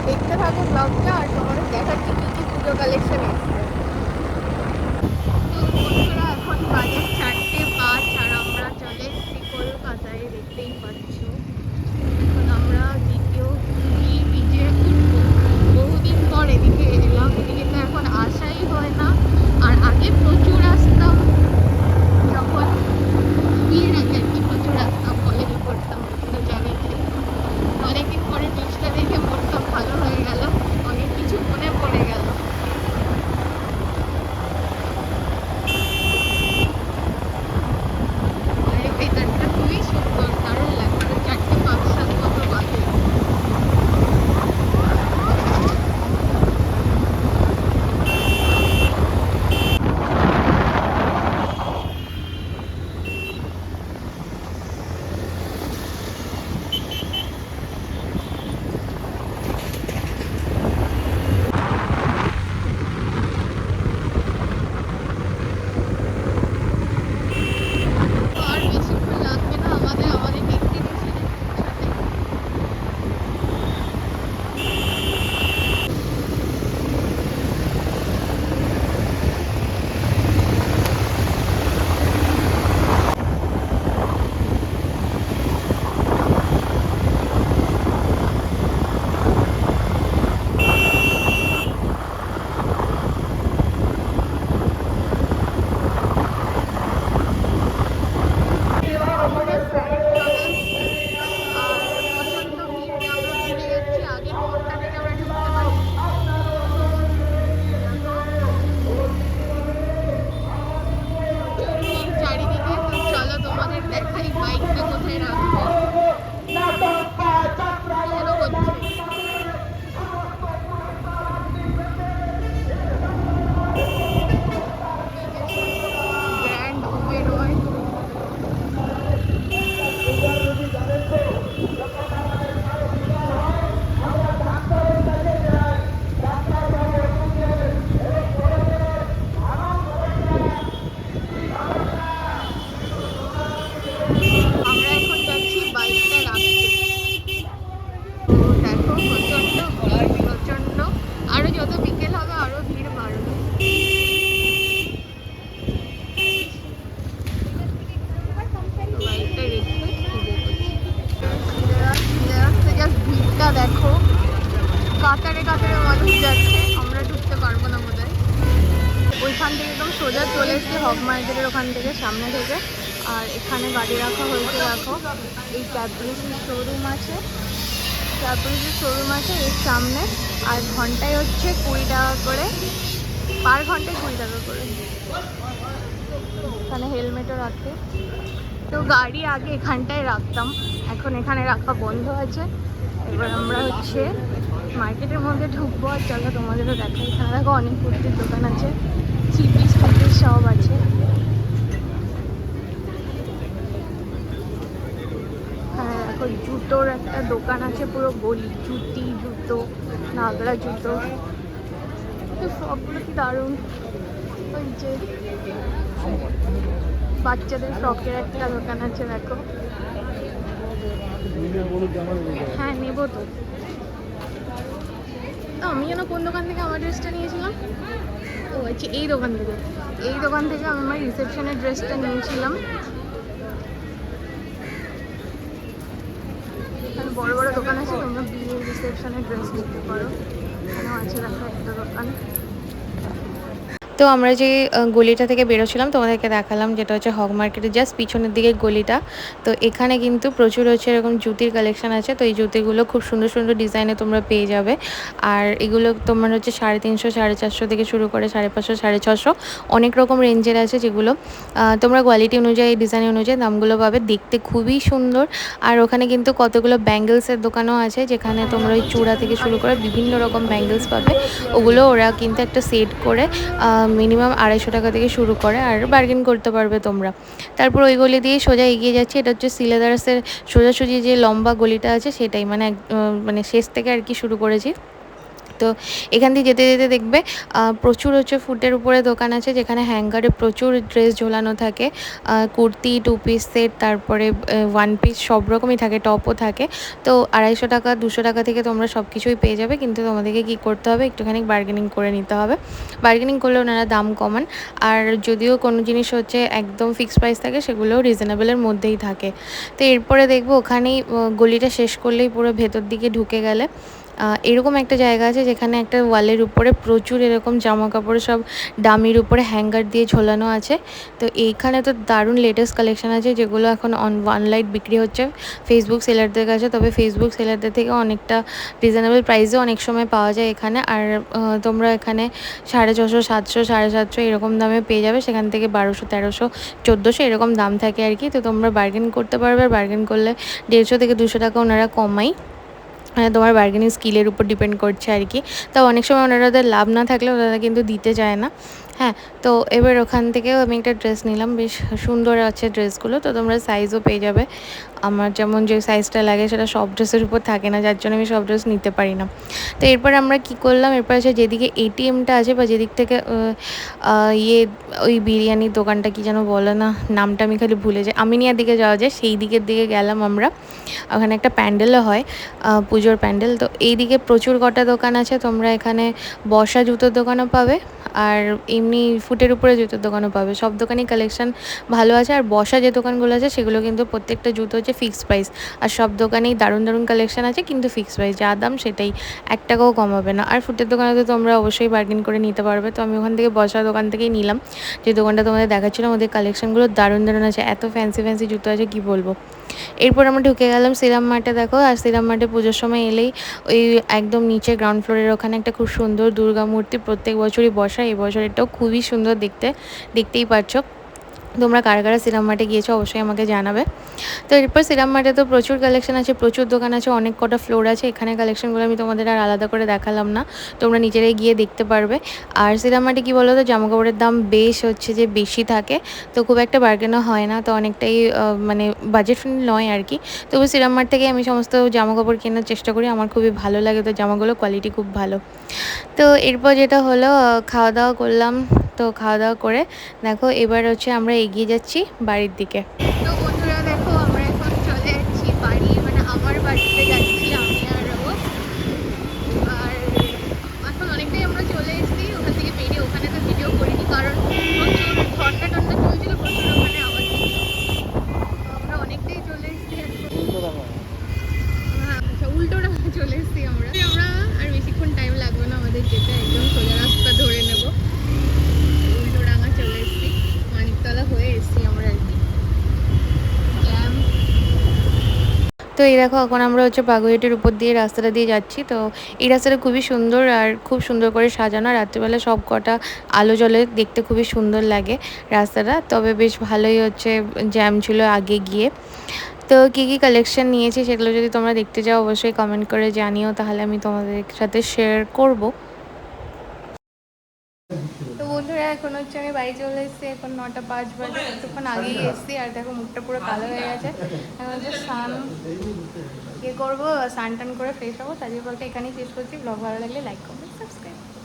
দেখতে থাকো ব্লগটা আর তোমাদের দেখাচ্ছি কি কি পুজো কালেকশন এসছে। তো বন্ধুরা এখন বাজে 4:05 আর আমরা চলে এসেছি কলকাতায়, দেখতেই পাচ্ছ। এখন আমরা দ্বিতীয় বিচে ঘুরবো। বহুদিন পর এদিকে এলাম, এদিকে তো এখন আসাই হয় না। আর আগে প্রচুর আসতাম, যখন বিয়ের আগে আর কি প্রচুর আসতাম, কলেজে পড়তাম। তো জানি অনেকদিন পরে বীজটা দেখে মনটা ভালো হয়ে গেল, অনেক কিছু মনে পড়ে গেল। আর এই ভেতরটা খুবই সুন্দর, দারুণ লাগছে। 4:05 মতো বাজে। আর বেশিক্ষণ লাগবে না আমাদের আমাদের ডেস্টিনেশনে পৌঁছাতে। আমাদের ফ্লাইট চলে এসছে আর প্রচণ্ড ভিড়, আমরা ঘুরে যাচ্ছি। আগের মোড়টা থেকে আমরা ঢুকতে পারছি। প্রচুর ভিড় চারিদিকে। তো চলো তোমাদের দেখাই বাইকটা কোথায় রাখবো। কি যেন করছে। গ্র্যান্ড ওবেরয়। আমরা এখন যাচ্ছি বাইকটা রাখতে। তো দেখো প্রচণ্ড ভিড়, প্রচণ্ড। আরো যত বিকেল হবে আরো ভিড় বাড়বে। তো বাইকটা রেখে ফিরে বলছি। ফিরে আসতে জাস্ট ভিড়টা দেখো, কাতারে কাতারে মানুষ যাচ্ছে। আমরা ঢুকতে পারবো না বোধহয়। ওইখান থেকে একদম সোজা চলে এসেছি হক মার্কেটের ওখান থেকে, সামনে থেকে। আর এখানে গাড়ি রাখা হয়েছে, দেখো এই ক্যাডবেরিজের শোরুম আছে, ক্যাডবেরিজের শোরুম আছে এর সামনে। আর ঘন্টায় হচ্ছে 20 টাকা করে, পার ঘন্টায় 20 টাকা করে। এখানে হেলমেটও রাখে। তো গাড়ি আগে এখানটায় রাখতাম, এখন এখানে রাখা বন্ধ আছে। এবার আমরা হচ্ছে মার্কেটের মধ্যে ঢুকবো। আর চলো তোমাদেরও দেখাই। এখানে দেখো অনেক কুর্তির দোকান আছে, থ্রি পিস সব আছে। হ্যাঁ দেখো জুতোর একটা দোকান আছে, পুরো গলি জুতো, নাগরা জুতো। তো সবগুলো কি দারুণ। ওই যে বাচ্চাদের ফ্রকের একটা দোকান আছে দেখো। হ্যাঁ নেবো তো। আমি যেন কোন দোকান থেকে আমার ড্রেসটা নিয়েছিলাম, ও আচ্ছা এই দোকান থেকে। এই দোকান থেকে আমি আমার রিসেপশনের ড্রেসটা নিয়েছিলাম। এখানে বড় বড় দোকান আছে, তোমরা বিয়ের রিসেপশনের ড্রেস নিতে পারো। এখানেও আছে দেখো একটা দোকান। তো আমরা যে গলিটা থেকে বেরোছিলাম তোমাদেরকে দেখালাম, যেটা হচ্ছে হক মার্কেটের জাস্ট পিছনের দিকে গলিটা। তো এখানে কিন্তু প্রচুর হচ্ছে এরকম জুতির কালেকশন আছে। তো এই জুতিগুলো খুব সুন্দর সুন্দর ডিজাইনে তোমরা পেয়ে যাবে। আর এগুলো তোমার হচ্ছে 350, 450 থেকে শুরু করে 550, 650 অনেক রকম রেঞ্জের আছে, যেগুলো তোমরা কোয়ালিটি অনুযায়ী ডিজাইন অনুযায়ী দামগুলো পাবে। দেখতে খুবই সুন্দর। আর ওখানে কিন্তু কতগুলো ব্যাঙ্গেলসের দোকানও আছে, যেখানে তোমরা ওই চূড়া থেকে শুরু করে বিভিন্ন রকম ব্যাঙ্গেলস পাবে। ওগুলো ওরা কিন্তু একটা সেট করে মিনিমাম 250 টাকা থেকে শুরু করে, আর বার্গেন করতে পারবে তোমরা। তারপর ওই গলি দিয়ে সোজা এগিয়ে যাচ্ছি। এটা হচ্ছে সিলেদার্সের সোজাসুজি যে লম্বা গলিটা আছে সেটাই, মানে শেষ থেকে আর কি শুরু করেছি। তো এখান দিয়ে যেতে যেতে দেখবে প্রচুর হচ্ছে ফুটের উপরে দোকান আছে, যেখানে হ্যাঙ্গারে প্রচুর ড্রেস ঝোলানো থাকে, কুর্তি, 2 পিস সেট, তারপরে 1 পিস, সব রকমই থাকে, টপও থাকে। তো 250 টাকা 200 টাকা থেকে তোমরা সব কিছুই পেয়ে যাবে, কিন্তু তোমাদেরকে কী করতে হবে, একটুখানি বার্গেনিং করে নিতে হবে। বার্গেনিং করলে ওনারা দাম কমান, আর যদিও কোনো জিনিস হচ্ছে একদম ফিক্সড প্রাইস থাকে, সেগুলোও রিজনেবলের মধ্যেই থাকে। তো এরপরে দেখবো ওখানেই গলিটা শেষ করলেই পুরো ভেতর দিকে ঢুকে গেলে এরকম একটা জায়গা আছে, যেখানে একটা ওয়ালের উপরে প্রচুর এরকম জামা কাপড় সব ডামির উপরে হ্যাঙ্গার দিয়ে ঝোলানো আছে। তো এইখানে তো দারুণ লেটেস্ট কালেকশন আছে, যেগুলো এখন অনলাইন বিক্রি হচ্ছে ফেসবুক সেলারদের কাছে। তবে ফেসবুক সেলারদের থেকে অনেকটা রিজনেবল প্রাইসে অনেক সময় পাওয়া যায় এখানে। আর তোমরা এখানে 650, 700, 750 এরকম দামে পেয়ে যাবে, সেখান থেকে 1200, 1300, 1400 এরকম দাম থাকে আর কি। তো তোমরা বার্গেন করতে পারবে, আর বার্গেন করলে 150 থেকে 200 টাকা ওনারা কমাই। তোমার বার্গেনিং স্কিলের উপর ডিপেন্ড করছে আর কি। তো অনেক সময় ওনাদের লাভ না থাকলে ওনারা কিন্তু দিতে চায় না। হ্যাঁ, তো এবার ওখান থেকেও আমি একটা ড্রেস নিলাম, বেশ সুন্দর আছে ড্রেসগুলো। তো তোমরা সাইজও পেয়ে যাবে। আমার যেমন যে সাইজটা লাগে সেটা সব ড্রেসের উপর থাকে না, যার জন্য আমি সব ড্রেস নিতে পারি না। তো এরপর আমরা কি করলাম, এরপর আছে যেদিকে এটিএমটা আছে বা যেদিক থেকে ওই বিরিয়ানির দোকানটা কি যেন বলে না, নামটা আমি খালি ভুলে যাই, আমিনিয়ার দিকে যাওয়া যায়, সেই দিকের দিকে গেলাম আমরা। ওখানে একটা প্যান্ডেলও হয়, পুজোর প্যান্ডেল। তো এই দিকে প্রচুর কটা দোকান আছে, তোমরা এখানে বসা জুতোর দোকানও পাবে, আর এমনি ফুটের উপরে জুতোর দোকানও পাবে। সব দোকানই কালেকশন ভালো আছে। আর বসা যে দোকানগুলো আছে সেগুলো কিন্তু প্রত্যেকটা জুতো হচ্ছে ফিক্সড প্রাইস, আর সব দোকানেই দারুণ দারুণ কালেকশন আছে, কিন্তু ফিক্সড প্রাইস, যা দাম সেটাই, 1 টাকাও কমাবে না। আর ফুটের দোকানে তো তোমরা অবশ্যই বার্গেন করে নিতে পারবে। তো আমি ওখান থেকে বসা দোকান থেকেই নিলাম, যে দোকানটা তোমাদের দেখাচ্ছিলাম। ওদের কালেকশনগুলো দারুণ দারুণ আছে, এত ফ্যান্সি ফ্যান্সি জুতো আছে কি বলবো। এরপর আমরা ঢুকে গেলাম সিরাম মার্টে। দেখো, আর সিরাম মার্টে পুজোর সময় এলেই ওই একদম নিচে গ্রাউন্ড ফ্লোরের ওখানে একটা খুব সুন্দর দুর্গা মূর্তি প্রত্যেক বছরই বসা, এবছর এটাও খুবই সুন্দর দেখতে, দেখতেই পাচ্ছ। তোমরা কারা কারা সিরাম মার্টে গিয়েছো অবশ্যই আমাকে জানাবে। তো এরপর সিরাম মার্টে তো প্রচুর কালেকশন আছে, প্রচুর দোকান আছে, অনেক কটা ফ্লোর আছে। এখানে কালেকশনগুলো আমি তোমাদের আর আলাদা করে দেখালাম না, তোমরা নিজেরাই গিয়ে দেখতে পারবে। আর সিরাম মার্টে কী বলো তো, জামা কাপড়ের দাম বেশ হচ্ছে যে বেশি থাকে, তো খুব একটা বার্গেনও হয় না, তো অনেকটাই মানে বাজেট ফ্রেন্ডলি নয় আর কি। তবু সিরাম মার্ট থেকে আমি সমস্ত জামা কাপড় কেনার চেষ্টা করি, আমার খুবই ভালো লাগে, তো জামাগুলো কোয়ালিটি খুব ভালো। তো এরপর যেটা হলো, খাওয়া দাওয়া করলাম। তো খাওয়া দাওয়া করে দেখো এবার হচ্ছে আমরা এগিয়ে যাচ্ছি বাড়ির দিকে। তো বন্ধুরা দেখো, আমরা এখন চলে যাচ্ছি বাড়ি, মানে আমার বাড়িতে যাচ্ছি আমি আর ও। আর এখন অনেকটাই আমরা চলে এসেছি ওখান থেকে বেরিয়ে। ওখানে তো ভিডিও করিনি, কারণ প্রচুর ঝর্ণা টর্ণা চলছিল, প্রচুর ওখানে আওয়াজ ছিল। আমরা অনেকটাই চলে এসেছি এখন। হ্যাঁ, আচ্ছা, উল্টোটা চলে এসেছি আমরা। আর বেশিক্ষণ টাইম লাগবে না আমাদের যেতে, একদম সোজা রাস্তা ধরে নেব। উল্টোডাঙা চলে এসেছি, মানিকতলা হয়ে এসেছি আমরা আর কি। তো এই দেখো, এখন আমরা হচ্ছে বাগুইহাটির উপর দিয়ে রাস্তাটা দিয়ে যাচ্ছি। তো এই রাস্তাটা খুবই সুন্দর, আর খুব সুন্দর করে সাজানো, রাত্রিবেলা সব কটা আলো জ্বলে, দেখতে খুবই সুন্দর লাগে রাস্তাটা। তবে বেশ ভালোই হচ্ছে জ্যাম ছিল আগে গিয়ে। তো কী কী কালেকশন নিয়েছি সেগুলো যদি তোমরা দেখতে চাও অবশ্যই কমেন্ট করে জানিও, তাহলে আমি তোমাদের সাথে শেয়ার করব। তো বন্ধুরা, এখন হচ্ছে আমি বাড়ি চলে এসেছি, এখন 9টা 5 বাজে, কিছুক্ষণ আগেই এসেছি। আর দেখো মুখটা পুরো কালো হয়ে গেছে। এখন হচ্ছে স্নান করবো, স্নান টান করে ফ্রেশ হবো। তাদের ব্লগটা এখানেই শেষ করছি। ব্লগ ভালো লাগলে লাইক, কমেন্ট, সাবস্ক্রাইব।